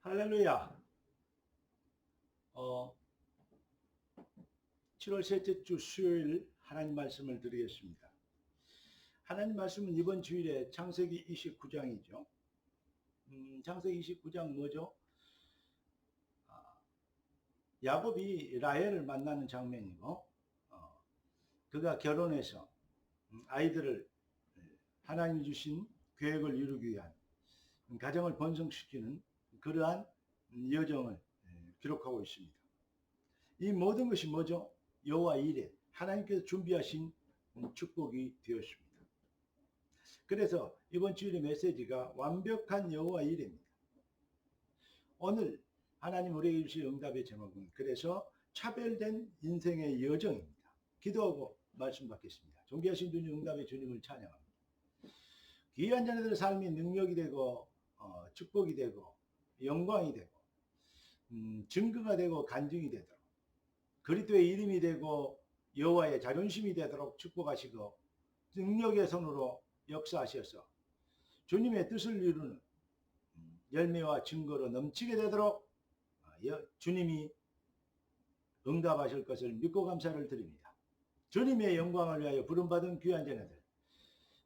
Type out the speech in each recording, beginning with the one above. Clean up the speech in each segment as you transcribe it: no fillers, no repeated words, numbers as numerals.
할렐루야. 7월 셋째 주 수요일 하나님 말씀을 드리겠습니다. 하나님 말씀은 이번 주일에 창세기 29장이죠. 창세기 29장 뭐죠? 야곱이 라헬을 만나는 장면이고, 그가 결혼해서 아이들을 하나님이 주신 계획을 이루기 위한 가정을 번성시키는 그러한 여정을 기록하고 있습니다. 이 모든 것이 뭐죠? 여호와 이레, 하나님께서 준비하신 축복이 되었습니다. 그래서 이번 주일의 메시지가 완벽한 여호와 이레입니다. 오늘 하나님 우리에게 주실 응답의 제목은 그래서 차별된 인생의 여정입니다. 기도하고 말씀 받겠습니다. 존귀하신 주님, 응답의 주님을 찬양합니다. 귀한 자녀들의 삶이 능력이 되고 축복이 되고 영광이 되고 증거가 되고 간증이 되도록, 그리스도의 이름이 되고 여호와의 자존심이 되도록 축복하시고 능력의 손으로 역사하셔서 주님의 뜻을 이루는 열매와 증거로 넘치게 되도록 주님이 응답하실 것을 믿고 감사를 드립니다. 주님의 영광을 위하여 부름받은 귀한 자녀들,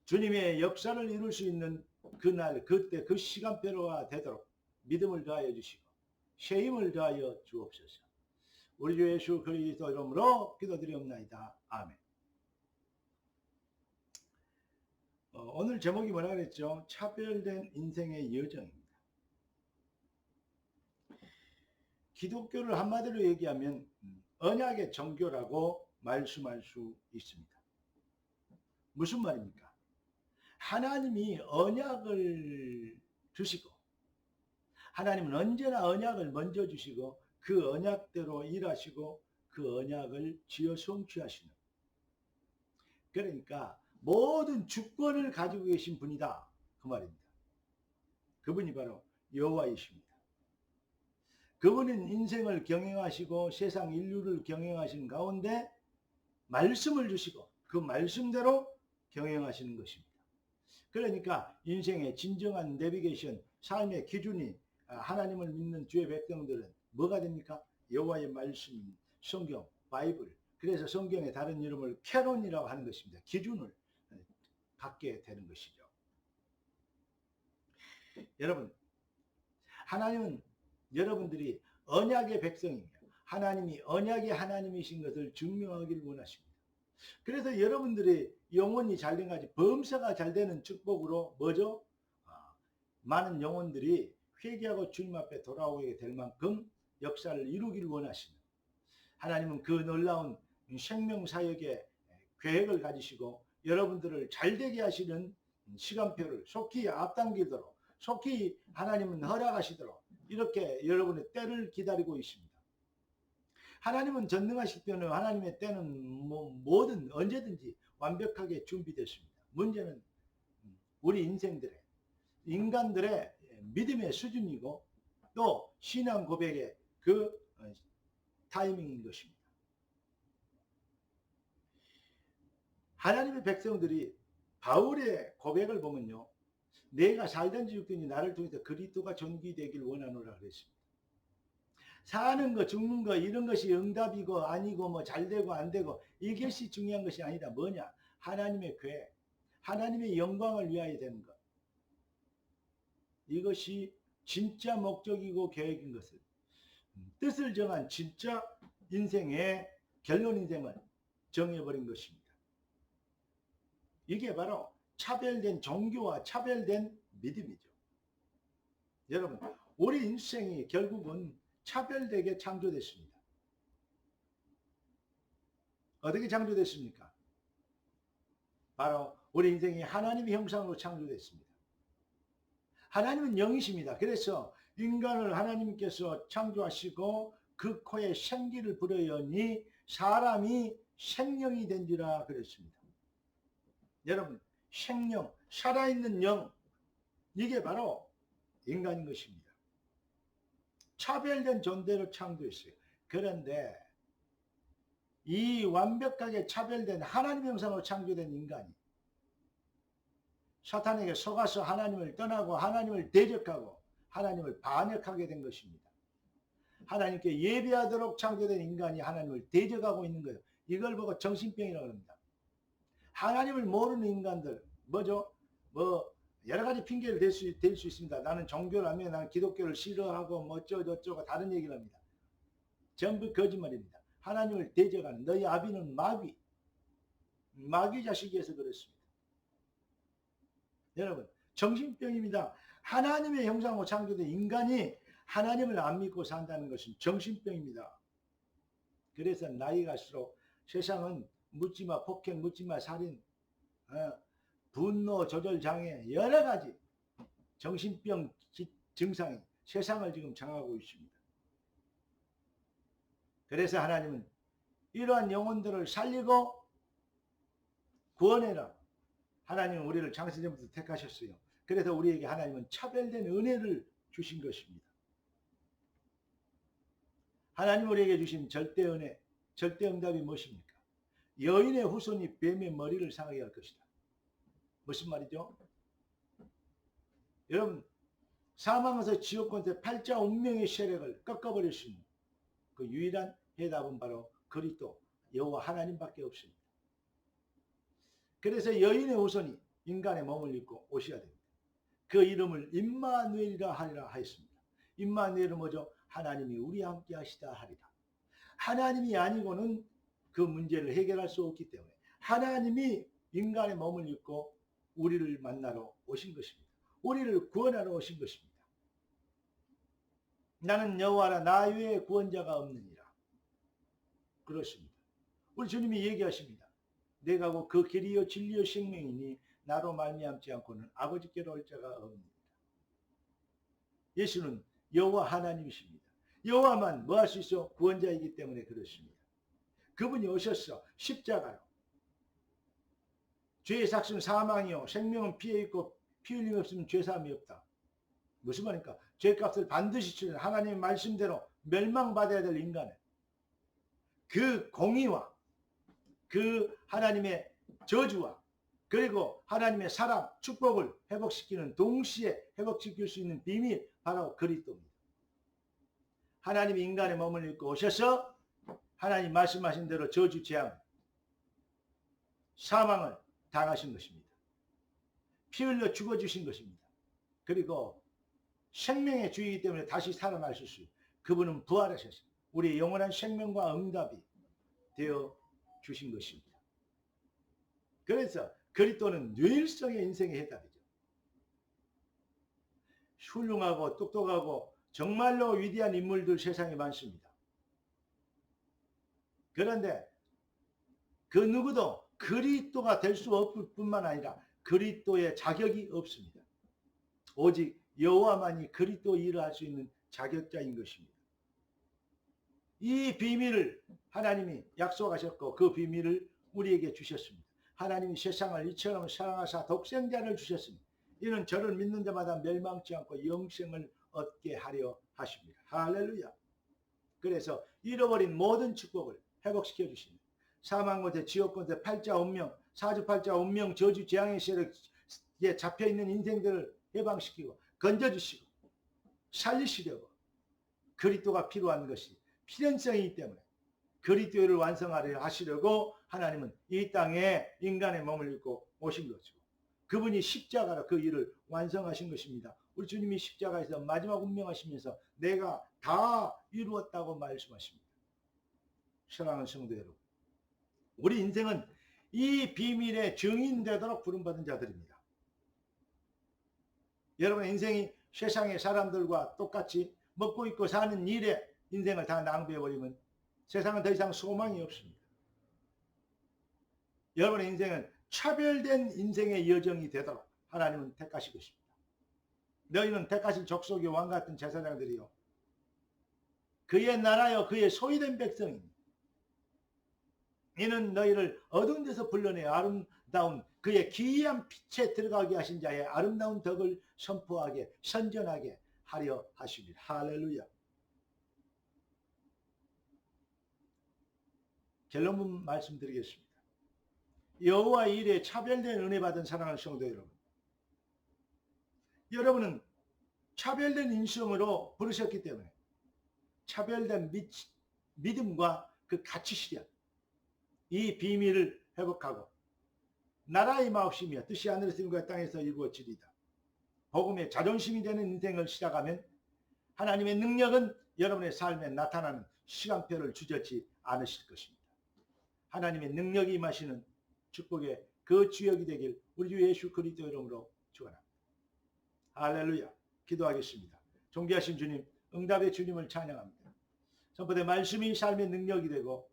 주님의 역사를 이룰 수 있는 그날, 그때, 그 시간표가 되도록 믿음을 더하여 주시고 새 힘을 더하여 주옵소서. 우리 주 예수 그리스도 이름으로 기도드리옵나이다. 아멘. 오늘 제목이 뭐라 그랬죠? 차별된 인생의 여정입니다. 기독교를 한마디로 얘기하면 언약의 종교라고 말씀할 수 있습니다. 무슨 말입니까? 하나님이 언약을 주시고, 하나님은 언제나 언약을 먼저 주시고 그 언약대로 일하시고 그 언약을 지어 성취하시는, 그러니까 모든 주권을 가지고 계신 분이다, 그 말입니다. 그분이 바로 여호와이십니다. 그분은 인생을 경영하시고 세상 인류를 경영하시는 가운데 말씀을 주시고 그 말씀대로 경영하시는 것입니다. 그러니까 인생의 진정한 내비게이션, 삶의 기준이 하나님을 믿는 주의 백성들은 뭐가 됩니까? 여호와의 말씀, 성경, 바이블. 그래서 성경의 다른 이름을 캐논이라고 하는 것입니다. 기준을 갖게 되는 것이죠. 여러분, 하나님은 여러분들이 언약의 백성이며 하나님이 언약의 하나님이신 것을 증명하기를 원하십니다. 그래서 여러분들이 영혼이 잘된 가지, 범사가 잘 되는 축복으로 뭐죠? 많은 영혼들이 회개하고 주님 앞에 돌아오게 될 만큼 역사를 이루기를 원하시는, 하나님은 그 놀라운 생명사역의 계획을 가지시고 여러분들을 잘되게 하시는 시간표를 속히 앞당기도록, 속히 하나님은 허락하시도록 이렇게 여러분의 때를 기다리고 있습니다. 하나님은 전능하실 때는, 하나님의 때는 뭐든 언제든지 완벽하게 준비됐습니다. 문제는 우리 인간들의 믿음의 수준이고 또 신앙 고백의 그 타이밍인 것입니다. 하나님의 백성들이 바울의 고백을 보면요, 내가 살든지 죽든지 나를 통해서 그리스도가 존귀되길 원하노라 그랬습니다. 사는 거 죽는 거 이런 것이 응답이고 아니고 뭐 잘되고 안되고 이것이 중요한 것이 아니다. 뭐냐? 하나님의 계획, 하나님의 영광을 위하여 되는 것, 이것이 진짜 목적이고 계획인 것을, 뜻을 정한 진짜 인생의 결론 인생을 정해버린 것입니다. 이게 바로 차별된 종교와 차별된 믿음이죠. 여러분, 우리 인생이 결국은 차별되게 창조됐습니다. 어떻게 창조됐습니까? 바로 우리 인생이 하나님의 형상으로 창조됐습니다. 하나님은 영이십니다. 그래서 인간을 하나님께서 창조하시고 그 코에 생기를 불어여니 사람이 생명이 된지라 그랬습니다. 여러분, 생명, 살아있는 영, 이게 바로 인간인 것입니다. 차별된 존재로 창조했어요. 그런데 이 완벽하게 차별된 하나님 형상으로 창조된 인간이 사탄에게 속아서 하나님을 떠나고 하나님을 대적하고 하나님을 반역하게 된 것입니다. 하나님께 예배하도록 창조된 인간이 하나님을 대적하고 있는 거예요. 이걸 보고 정신병이라고 합니다. 하나님을 모르는 인간들, 뭐죠? 여러 가지 핑계를 댈 수 있습니다. 나는 종교를 하면 나는 기독교를 싫어하고 뭐 어쩌고저쩌고 다른 얘기를 합니다. 전부 거짓말입니다. 하나님을 대적하는 너희 아비는 마귀 자식이어서 그렇습니다. 여러분, 정신병입니다. 하나님의 형상으로 창조된 인간이 하나님을 안 믿고 산다는 것은 정신병입니다. 그래서 나이가 갈수록 세상은 묻지마 폭행, 묻지마 살인, 분노 조절 장애, 여러 가지 정신병 증상이 세상을 지금 장하고 있습니다. 그래서 하나님은 이러한 영혼들을 살리고 구원해라. 하나님은 우리를 창세전부터 택하셨어요. 그래서 우리에게 하나님은 차별된 은혜를 주신 것입니다. 하나님 우리에게 주신 절대 은혜, 절대 응답이 무엇입니까? 여인의 후손이 뱀의 머리를 상하게 할 것이다. 무슨 말이죠? 여러분, 사망에서 지옥권세 팔자 운명의 세력을 꺾어버릴 수 있는 그 유일한 해답은 바로 그리스도 여호와 하나님밖에 없습니다. 그래서 여인의 후손이 인간의 몸을 입고 오셔야 됩니다. 그 이름을 임마누엘이라 하리라 하였습니다. 임마누엘은 뭐죠? 하나님이 우리와 함께 하시다 하리라. 하나님이 아니고는 그 문제를 해결할 수 없기 때문에 하나님이 인간의 몸을 입고 우리를 만나러 오신 것입니다. 우리를 구원하러 오신 것입니다. 나는 여호와라 나 외에 구원자가 없느니라. 그렇습니다. 우리 주님이 얘기하십니다. 내가 그 길이요 진리요 생명이니 나로 말미암지 않고는 아버지께로 올 자가 없느니라. 예수는 여호와 하나님이십니다. 여호와만 뭐 할 수 있어? 구원자이기 때문에 그렇습니다. 그분이 오셨어. 십자가로. 죄의 삭은 사망이요 생명은 피해 있고 피 흘림 없으면 죄사함이 없다. 무슨 말입니까? 죄값을 반드시 치르는 하나님의 말씀대로 멸망받아야 될 인간은 그 공의와 그 하나님의 저주와 그리고 하나님의 사랑, 축복을 회복시키는 동시에 회복시킬 수 있는 비밀 바로 그리스도입니다. 하나님이 인간의 몸을 입고 오셔서 하나님 말씀하신 대로 저주, 재앙, 사망을 당하신 것입니다. 피 흘려 죽어주신 것입니다. 그리고 생명의 주이기 때문에 다시 살아날 수 있어요. 그분은 부활하셔서 우리의 영원한 생명과 응답이 되어 주신 것입니다. 그래서 그리스도는 뇌일성의 인생의 해답이죠. 훌륭하고 똑똑하고 정말로 위대한 인물들 세상에 많습니다. 그런데 그 누구도 그리스도가 될 수 없을 뿐만 아니라 그리스도의 자격이 없습니다. 오직 여호와만이 그리스도 일을 할 수 있는 자격자인 것입니다. 이 비밀을 하나님이 약속하셨고 그 비밀을 우리에게 주셨습니다. 하나님이 세상을 이처럼 사랑하사 독생자를 주셨습니다. 이는 저를 믿는 자마다 멸망치 않고 영생을 얻게 하려 하십니다. 할렐루야. 그래서 잃어버린 모든 축복을 회복시켜 주십니다. 사망권세, 지옥권세, 팔자 운명, 사주팔자 운명, 저주, 재앙의 세력에 잡혀있는 인생들을 해방시키고 건져주시고 살리시려고 그리스도가 필요한 것이 필연성이기 때문에 그리스도를 완성하려 하시려고 하나님은 이 땅에 인간의 몸을 입고 오신 거죠. 그분이 십자가로 그 일을 완성하신 것입니다. 우리 주님이 십자가에서 마지막 운명하시면서 내가 다 이루었다고 말씀하십니다. 사랑하는 성도 여러분, 우리 인생은 이 비밀에 증인되도록 부름받은 자들입니다. 여러분의 인생이 세상의 사람들과 똑같이 먹고 입고 사는 일에 인생을 다 낭비해버리면 세상은 더 이상 소망이 없습니다. 여러분의 인생은 차별된 인생의 여정이 되도록 하나님은 택하시고 있습니다. 너희는 택하신 족속의 왕 같은 제사장들이요 그의 나라요 그의 소유된 백성입니다. 이는 너희를 어두운 데서 불러내 아름다운 그의 기이한 빛에 들어가게 하신 자의 아름다운 덕을 선포하게 선전하게 하려 하십니다. 할렐루야. 결론 말씀드리겠습니다. 여호와 일에 차별된 은혜 받은 사랑하는 성도 여러분, 여러분은 차별된 인성으로 부르셨기 때문에 차별된 믿음과 그 가치 실현, 이 비밀을 회복하고 나라의 마옵시며 뜻이 하늘에서 이루어진 땅에서 이루어지리다. 복음의 자존심이 되는 인생을 시작하면 하나님의 능력은 여러분의 삶에 나타나는 시간표를 주저치 않으실 것입니다. 하나님의 능력이 임하시는 축복의 그 주역이 되길 우리 주 예수 그리스도 이름으로 축원합니다. 할렐루야. 기도하겠습니다. 존귀하신 주님, 응답의 주님을 찬양합니다. 선포된 말씀이 삶의 능력이 되고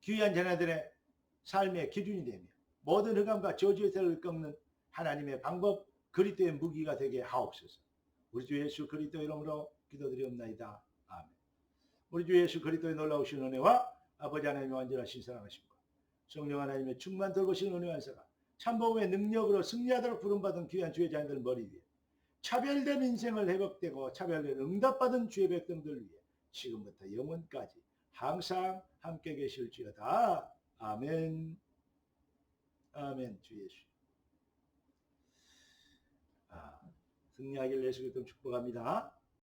귀한 자녀들의 삶의 기준이 되며 모든 흑암과 저주의 세를 꺾는 하나님의 방법 그리스도의 무기가 되게 하옵소서. 우리 주 예수 그리스도 이름으로 기도드리옵나이다. 아멘. 우리 주 예수 그리스도의 놀라우신 은혜와 아버지 하나님의 완전하신 사랑하심과 성령 하나님의 충만 돌보신 은혜와 은사가 참복음의 능력으로 승리하도록 부름받은 귀한 주의 자녀들 머리 위에 차별된 인생을 회복되고 차별된 응답받은 주의 백성들 위해 지금부터 영원까지 항상 함께 계실지어다. 아멘. 아멘. 주 예수. 승리하길 예수 그리스도 축복합니다.